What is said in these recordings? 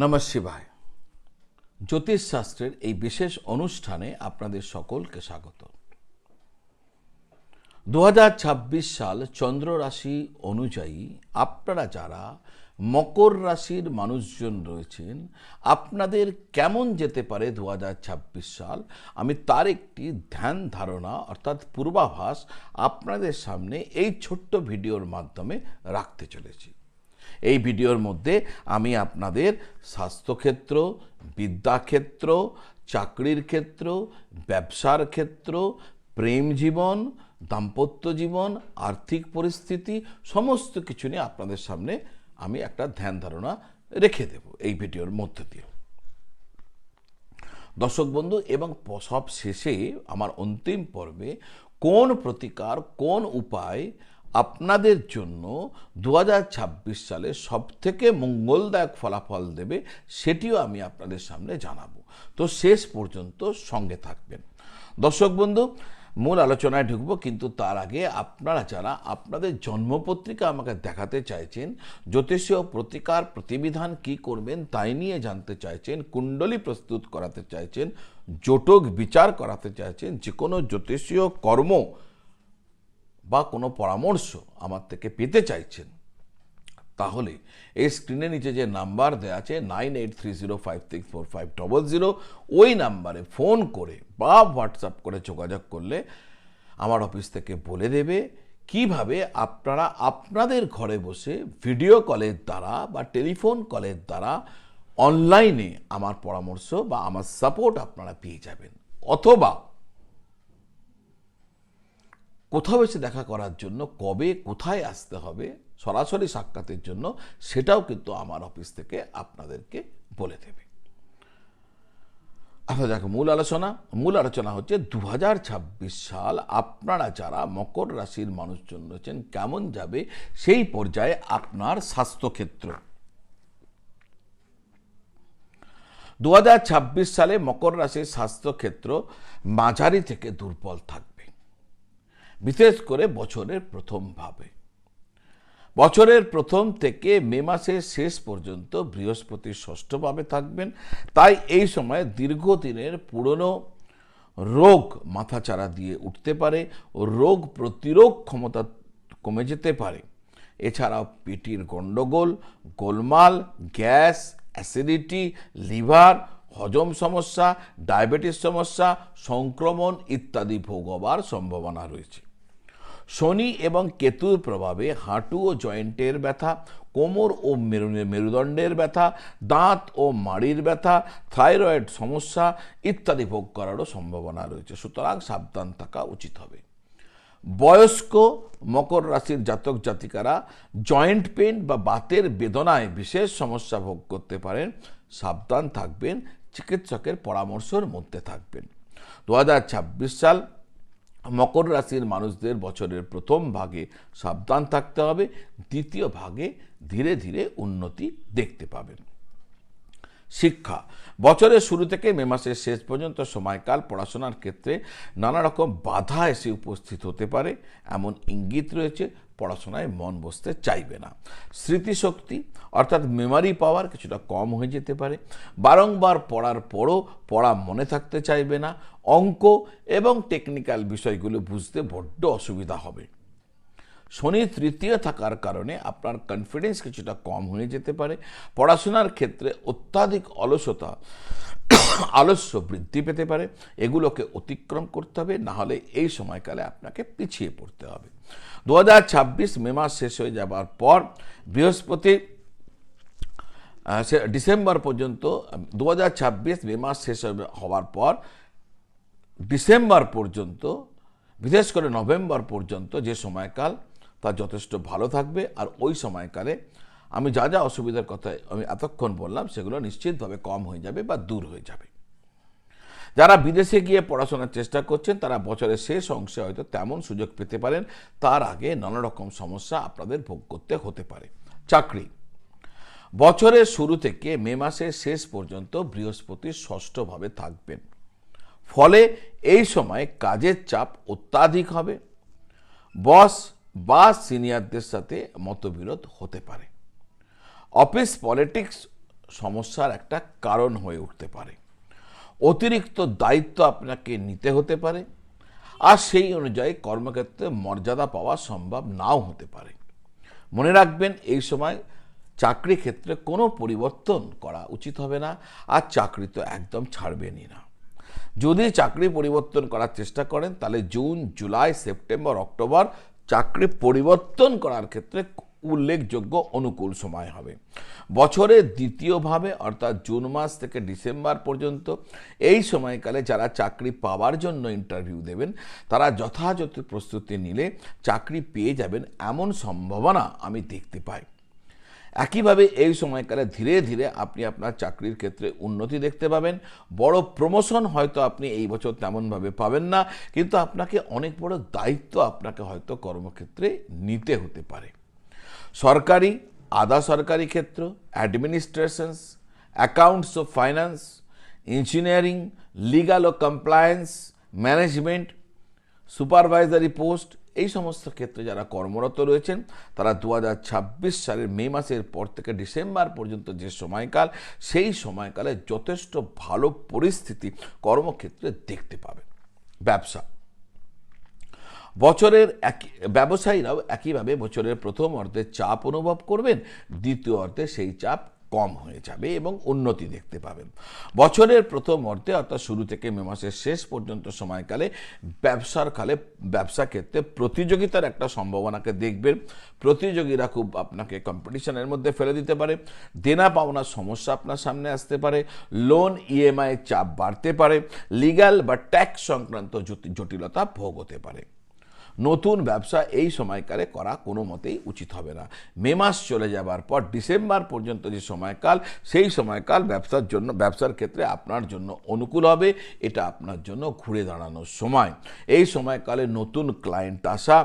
নমঃ শিবায়। জ্যোতিষশাস্ত্রের এই বিশেষ অনুষ্ঠানে আপনাদের সকলকে স্বাগত। 2026 সাল চন্দ্র রাশি অনুযায়ী আপনারা যারা মকর রাশির মানুষজন রয়েছেন, আপনাদের কেমন যেতে পারে 2026 সাল, আমি তার একটি ধ্যান ধারণা অর্থাৎ পূর্বাভাস আপনাদের সামনে এই ছোট্ট ভিডিওর মাধ্যমে রাখতে চলেছি। এই ভিডিওর মধ্যে আমি আপনাদের স্বাস্থ্যক্ষেত্র, বিদ্যাক্ষেত্র, চাকরির ক্ষেত্র, ব্যবসার ক্ষেত্র, প্রেম জীবন, দাম্পত্য জীবন, আর্থিক পরিস্থিতি সমস্ত কিছু নিয়ে আপনাদের সামনে আমি একটা ধ্যান ধারণা রেখে দেব এই ভিডিওর মধ্য দিয়ে। দর্শক বন্ধু, এবং সব শেষে আমার অন্তিম পর্বে কোন প্রতিকার, কোন উপায় আপনাদের জন্য 2026 সালে সবথেকে মঙ্গলদায়ক ফলাফল দেবে সেটিও আমি আপনাদের সামনে জানাবো। তো শেষ পর্যন্ত সঙ্গে থাকবেন। দর্শক বন্ধু, মূল আলোচনায় ঢুকবো, কিন্তু তার আগে আপনারা যারা আপনাদের জন্মপত্রিকা আমাকে দেখাতে চাইছেন, জ্যোতিষীয় প্রতিকার প্রতিবিধান কি করবেন তাই নিয়ে জানতে চাইছেন, কুণ্ডলী প্রস্তুত করাতে চাইছেন, জোটক বিচার করাতে চাইছেন, যে কোনো জ্যোতিষীয় কর্ম বা কোনো পরামর্শ আমার থেকে পেতে চাইছেন, তাহলে এই স্ক্রিনের নিচে যে নাম্বার দেওয়া আছে 9830564500, ওই নাম্বারে ফোন করে বা হোয়াটসঅ্যাপ করে যোগাযোগ করলে আমার অফিস থেকে বলে দেবে কিভাবে আপনারা আপনাদের ঘরে বসে ভিডিও কলের দ্বারা বা টেলিফোন কলের দ্বারা অনলাইনে আমার পরামর্শ বা আমার সাপোর্ট আপনারা পেয়ে যাবেন। অথবা কোথাও এসে দেখা করার জন্য কবে কোথায় আসতে হবে সরাসরি সাক্ষাতের জন্য, সেটাও কিন্তু আমার অফিস থেকে আপনাদেরকে বলে দেবে। আপনার যাকে মূল আলোচনা হচ্ছে 2026 সাল আপনারা যারা মকর রাশির মানুষজন রয়েছেন কেমন যাবে সেই পর্যায়ে আপনার স্বাস্থ্যক্ষেত্র। 2026 সালে মকর রাশির স্বাস্থ্যক্ষেত্র মাঝারি থেকে দুর্বল থাকবে, বিশেষ করে বছরের প্রথম ভাবে। বছরের প্রথম থেকে মে মাসের শেষ পর্যন্ত বৃহস্পতি ষষ্ঠভাবে থাকবেন, তাই এই সময় দীর্ঘদিনের পুরনো রোগ মাথাচাড়া দিয়ে উঠতে পারে ও রোগ প্রতিরোধ ক্ষমতা কমে যেতে পারে। এছাড়াও পেটের গণ্ডগোল, গোলমাল, গ্যাস, অ্যাসিডিটি, লিভার, হজম সমস্যা, ডায়াবেটিস সমস্যা, সংক্রমণ ইত্যাদি ভোগ হবার সম্ভাবনা রয়েছে। শনি এবং কেতুর প্রভাবে হাঁটু ও জয়েন্টের ব্যথা, কোমর ও মেরুদণ্ডের ব্যথা, দাঁত ও মাড়ির ব্যথা, থাইরয়েড সমস্যা ইত্যাদি ভোগ করারও সম্ভাবনা রয়েছে, সুতরাং সাবধান থাকা উচিত হবে। বয়স্ক মকর রাশির জাতক জাতিকারা জয়েন্ট পেন বা বাতের বেদনায় বিশেষ সমস্যা ভোগ করতে পারেন, সাবধান থাকবেন, চিকিৎসকের পরামর্শের মধ্যে থাকবেন। 2026 সাল মকর রাশির মানুষদের বছরের প্রথম ভাগে সাবধান থাকতে হবে, দ্বিতীয় ভাগে ধীরে ধীরে উন্নতি দেখতে পাবেন। শিক্ষা, বছরের শুরু থেকে মে মাসের শেষ পর্যন্ত সময়কাল পড়াশোনার ক্ষেত্রে নানা রকম বাধা এসে উপস্থিত হতে পারে, এমন ইঙ্গিত রয়েছে। পড়াশোনায় মন বসতে চাইবে না। স্মৃতিশক্তি অর্থাৎ মেমোরি পাওয়ার কিছুটা কম হয়ে যেতে পারে, বারংবার পড়ার পরও পড়া মনে থাকতে চাইবে না, অঙ্ক এবং টেকনিক্যাল বিষয়গুলো বুঝতে বড্ড অসুবিধা হবে। শনি তৃতীয় থাকার কারণে আপনার কনফিডেন্স কিছুটা কম হয়ে যেতে পারে। পড়াশোনার ক্ষেত্রে অত্যাধিক আলস্য বৃদ্ধি পেতে পারে, এগুলোকে অতিক্রম করতে হবে, না হলে এই সময়কালে আপনাকে পিছিয়ে পড়তে হবে। 2026 মে মাস শেষ হয়ে যাবার পর বৃহস্পতি ডিসেম্বর পর্যন্ত, 2026 মে মাস শেষ হওয়ার পর ডিসেম্বর পর্যন্ত, বিশেষ করে নভেম্বর পর্যন্ত যে সময়কাল তা যথেষ্ট ভালো থাকবে। আর ওই সময়কালে আমি যা যা অসুবিধার কথা আমি এতক্ষণ বললাম সেগুলো নিশ্চিতভাবে কম হয়ে যাবে বা দূর হয়ে যাবে। যারা বিদেশে গিয়ে পড়াশোনার চেষ্টা করছেন তারা বছরের শেষ অংশে হয়তো তেমন সুযোগ পেতে পারেন, তার আগে নানা রকম সমস্যা আপনাদের ভোগ করতে হতে পারে। চাকরি, বছরের শুরু থেকে মে মাসের শেষ পর্যন্ত বৃহস্পতি ষষ্ঠভাবে থাকবেন, ফলে এই সময় কাজের চাপ অত্যাধিক হবে, বস বা সিনিয়রদের সাথে মতবিরোধ হতে পারে। অফিস পলিটিক্স সমস্যার একটা কারণ হয়ে উঠতে পারে। অতিরিক্ত দায়িত্ব আপনাকে নিতে হতে পারে, আর সেই অনুযায়ী কর্মক্ষেত্রে মর্যাদা পাওয়া সম্ভব নাও হতে পারে। মনে রাখবেন, এই সময় চাকরি ক্ষেত্রে কোনো পরিবর্তন করা উচিত হবে না, আর চাকরি তো একদম ছাড়বেনই না। যদি চাকরি পরিবর্তন করার চেষ্টা করেন, তাহলে জুন, জুলাই, সেপ্টেম্বর, অক্টোবর চাকরি পরিবর্তন করার ক্ষেত্রে উল্লেখযোগ্য অনুকূল সময় হবে। বছরের দ্বিতীয়ভাবে অর্থাৎ জুন মাস থেকে ডিসেম্বর পর্যন্ত এই সময়কালে যারা চাকরি পাওয়ার জন্য ইন্টারভিউ দেবেন, তারা যথাযথ প্রস্তুতি নিলে চাকরি পেয়ে যাবেন এমন সম্ভাবনা আমি দেখতে পাই। একইভাবে এই সময়কালে ধীরে ধীরে আপনি আপনার চাকরির ক্ষেত্রে উন্নতি দেখতে পাবেন। বড় প্রমোশন হয়তো আপনি এই বছর তেমনভাবে পাবেন না, কিন্তু আপনাকে অনেক বড় দায়িত্ব আপনাকে হয়তো কর্মক্ষেত্রে নিতে হতে পারে। সরকারি, আধা সরকারি ক্ষেত্র, অ্যাডমিনিস্ট্রেশনস, অ্যাকাউন্টস ও ফাইন্যান্স, ইঞ্জিনিয়ারিং, লিগাল ও কমপ্লায়েন্স, ম্যানেজমেন্ট, সুপারভাইজারি পোস্ট, এই সমস্ত ক্ষেত্রে যারা কর্মরত রয়েছেন, তারা 2026 সালের মে মাসের পর থেকে ডিসেম্বর পর্যন্ত যে সময়কাল, সেই সময়কালে যথেষ্ট ভালো পরিস্থিতি কর্মক্ষেত্রে দেখতে পাবেন। ব্যবসা, ব্যবসায়ীরাও একইভাবে বছরের প্রথম অর্ধে চাপ অনুভব করবেন, দ্বিতীয় অর্ধে সেই চাপ কম হয়ে যাবে এবং উন্নতি দেখতে পাবেন। বছরের প্রথম অর্ধে অর্থাৎ শুরু থেকে মে মাসের শেষ পর্যন্ত সময়কালে ব্যবসা ক্ষেত্রে প্রতিযোগিতার একটা সম্ভাবনাকে দেখবেন। প্রতিযোগীরা খুব আপনাকে কম্পিটিশনের মধ্যে ফেলে দিতে পারে, দেনা পাওনার সমস্যা আপনার সামনে আসতে পারে, লোন ইএমআই চাপ বাড়তে পারে, লিগ্যাল বা ট্যাক্স সংক্রান্ত জটিলতা ভোগ হতে পারে। নতুন ব্যবসা এই সময়কালে করা কোনো মতেই উচিত হবে না। মে মাস চলে যাবার পর ডিসেম্বর পর্যন্ত যে সময়কাল, সেই সময়কাল ব্যবসার ক্ষেত্রে আপনার জন্য অনুকূল হবে। এটা আপনার জন্য ঘুরে দাঁড়ানোর সময়। এই সময়কালে নতুন ক্লায়েন্ট আসা,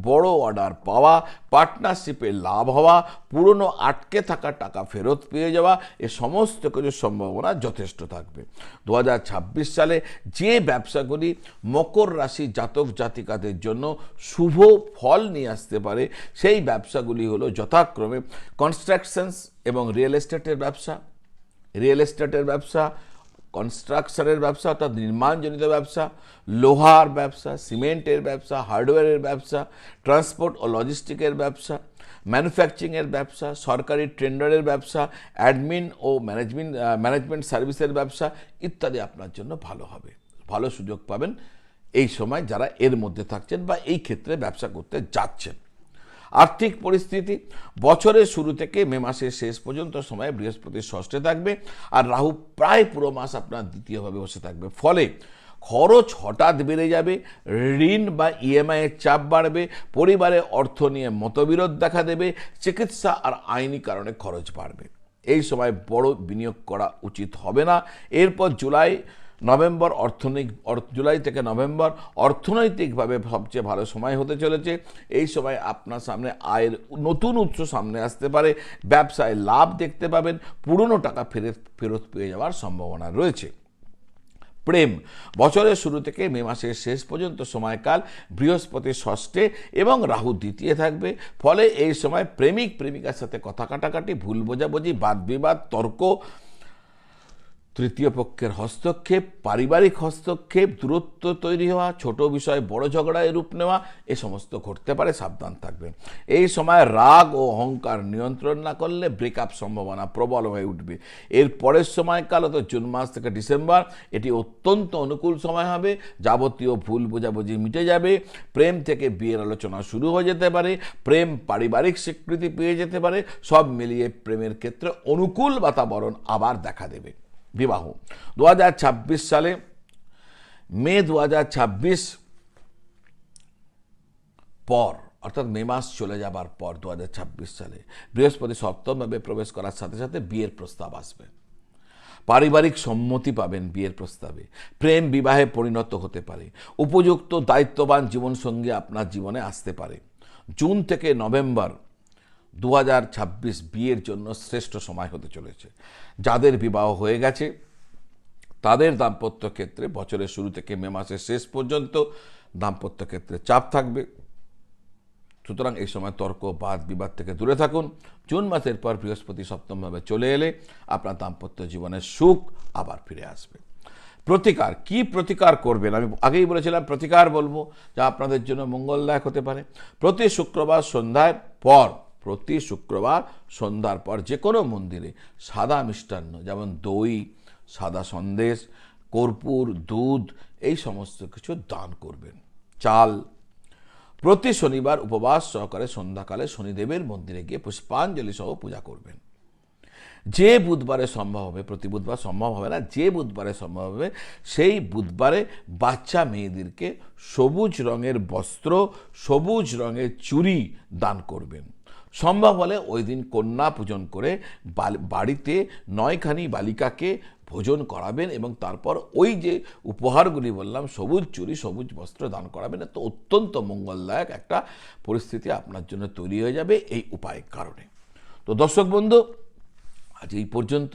বড় অর্ডার পাওয়া, পার্টনারশিপে লাভ হওয়া, পুরনো আটকে থাকা টাকা ফেরত পেয়ে যাওয়া, এ সমস্ত কিছুর সম্ভাবনা যথেষ্ট থাকবে। 2026 সালে যে ব্যবসাগুলি মকর রাশি জাতক জাতিকাদের জন্য শুভ ফল নিয়ে আসতে পারে, সেই ব্যবসাগুলি হলো যথাক্রমে কনস্ট্রাকশনস এবং রিয়েল এস্টেটের ব্যবসা, কনস্ট্রাকশনের ব্যবসা অর্থাৎ নির্মাণজনিত ব্যবসা, লোহার ব্যবসা, সিমেন্টের ব্যবসা, হার্ডওয়্যারের ব্যবসা, ট্রান্সপোর্ট ও লজিস্টিকের ব্যবসা, ম্যানুফ্যাকচারিংয়ের ব্যবসা, সরকারি টেন্ডারের ব্যবসা, অ্যাডমিন ও ম্যানেজমেন্ট সার্ভিসের ব্যবসা ইত্যাদি আপনার জন্য ভালো হবে। ভালো সুযোগ পাবেন এই সময় যারা এর মধ্যে থাকছেন বা এই ক্ষেত্রে ব্যবসা করতে যাচ্ছেন। আর্থিক পরিস্থিতি, বছরের শুরু থেকে মে মাসের শেষ পর্যন্ত সময় বৃহস্পতি ষষ্ঠে থাকবে, আর রাহু প্রায় পুরো মাস আপনার দ্বিতীয়ভাবে বসে থাকবে। ফলে খরচ হঠাৎ বেড়ে যাবে, ঋণ বা ইএমআইয়ের চাপ বাড়বে, পরিবারে অর্থ নিয়ে মতবিরোধ দেখা দেবে, চিকিৎসা আর আইনি কারণে খরচ বাড়বে। এই সময় বড় বিনিয়োগ করা উচিত হবে না। এরপর জুলাই থেকে নভেম্বর অর্থনৈতিকভাবে সবচেয়ে ভালো সময় হতে চলেছে। এই সময় আপনার সামনে আয়ের নতুন উৎস সামনে আসতে পারে, ব্যবসায় লাভ দেখতে পাবেন, পুরনো টাকা ফেরত পেয়ে যাওয়ার সম্ভাবনা রয়েছে। প্রেম, বছরের শুরু থেকে মে মাসের শেষ পর্যন্ত সময়কাল বৃহস্পতি ষষ্ঠে এবং রাহু দ্বিতীয় থাকবে। ফলে এই সময় প্রেমিকার সাথে কথা কাটাকাটি, ভুল বোঝাবুঝি, বাদ বিবাদ, তর্ক, তৃতীয় পক্ষের হস্তক্ষেপ, পারিবারিক হস্তক্ষেপ, দূরত্ব তৈরি হওয়া, ছোট বিষয়ে বড় ঝগড়ায় রূপ নেওয়া, এ সমস্ত ঘটতে পারে, সাবধান থাকবেন। এই সময় রাগ ও অহংকার নিয়ন্ত্রণ না করলে ব্রেকআপ সম্ভাবনা প্রবল হয়ে উঠবে। এর পরের সময়কাল অর্থাৎ জুন মাস থেকে ডিসেম্বর, এটি অত্যন্ত অনুকূল সময় হবে। যাবতীয় ভুল বোঝাবুঝি মিটে যাবে, প্রেম থেকে বিয়ের আলোচনা শুরু হয়ে যেতে পারে, প্রেম পারিবারিক স্বীকৃতি পেয়ে যেতে পারে। সব মিলিয়ে প্রেমের ক্ষেত্রে অনুকূল বাতাবরণ আবার দেখা দেবে। বিবাহ, 2026 সালে মে 2026 পর অর্থাৎ মে মাস চলে যাবার পর 2026 সালে বৃহস্পতি সপ্তমভাবে প্রবেশ করার সাথে সাথে বিয়ের প্রস্তাব আসবে। পারিবারিক সম্মতি পাবেন বিয়ের প্রস্তাবে, প্রেম বিবাহে পরিণত হতে পারে, উপযুক্ত দায়িত্ববান জীবনসঙ্গী আপনার জীবনে আসতে পারে। জুন থেকে নভেম্বর 2026 বিয়ের জন্য শ্রেষ্ঠ সময় হতে চলেছে। যাদের বিবাহ হয়ে গেছে তাদের দাম্পত্য ক্ষেত্রে বছরের শুরু থেকে মে মাসের শেষ পর্যন্ত দাম্পত্য ক্ষেত্রে চাপ থাকবে। সুতরাং এই সময় তর্ক বাদ বিবাদ থেকে দূরে থাকুন। জুন মাসের পর বৃহস্পতি সপ্তমভাবে চলে এলে আপনার দাম্পত্য জীবনের সুখ আবার ফিরে আসবে। প্রতিকার, কি প্রতিকার করবেন? আমি আগেই বলেছিলাম প্রতিকার বলবো যা আপনাদের জন্য মঙ্গলদায়ক হতে পারে। প্রতি শুক্রবার সন্ধ্যার পর যে কোনো মন্দিরে সাদা মিষ্টান্ন, যেমন দই, সাদা সন্দেশ, কর্পূর, দুধ, এই সমস্ত কিছু দান করবেন। চাল, প্রতি শনিবার উপবাস সহকারে সন্ধ্যাকালে শনিদেবের মন্দিরে গিয়ে পুষ্পাঞ্জলি সহ পূজা করবেন। যে বুধবারে সম্ভব হবে, প্রতি বুধবার সম্ভব হবে না, যে বুধবারে সম্ভব হবে সেই বুধবারে বাচ্চা মেয়েদেরকে সবুজ রঙের বস্ত্র, সবুজ রঙের চুড়ি দান করবেন। সম্ভব হলে ওই দিন কন্যা পূজন করে বাড়িতে 9খানি বালিকাকে ভোজন করাবেন এবং তারপর ওই যে উপহারগুলি বললাম, সবুজ চুড়ি, সবুজ বস্ত্র দান করাবেন। তো অত্যন্ত মঙ্গলদায়ক একটা পরিস্থিতি আপনার জন্য তৈরি হয়ে যাবে এই উপায়ের কারণে। তো দর্শক বন্ধু, আজ এই পর্যন্ত।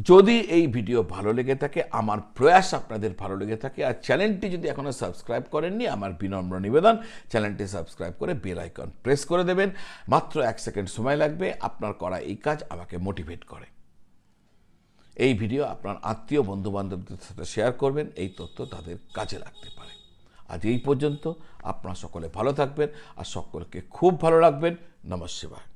যদি এই ভিডিও ভালো লেগে থাকে, আমার প্রয়াস আপনাদের ভালো লেগে থাকে, আর চ্যানেলটি যদি এখনও সাবস্ক্রাইব করেননি, আমার বিনম্র নিবেদন চ্যানেলটি সাবস্ক্রাইব করে বেল আইকন প্রেস করে দেবেন। মাত্র 1 সেকেন্ড সময় লাগবে। আপনার করা এই কাজ আমাকে মোটিভেট করে। এই ভিডিও আপনার আত্মীয় বন্ধুবান্ধবদের সাথে শেয়ার করবেন, এই তথ্য তাদের কাজে লাগতে পারে। আজ এই পর্যন্ত। আপনারা সকলে ভালো থাকবেন আর সকলকে খুব ভালো রাখবেন। নমঃ শিবায়।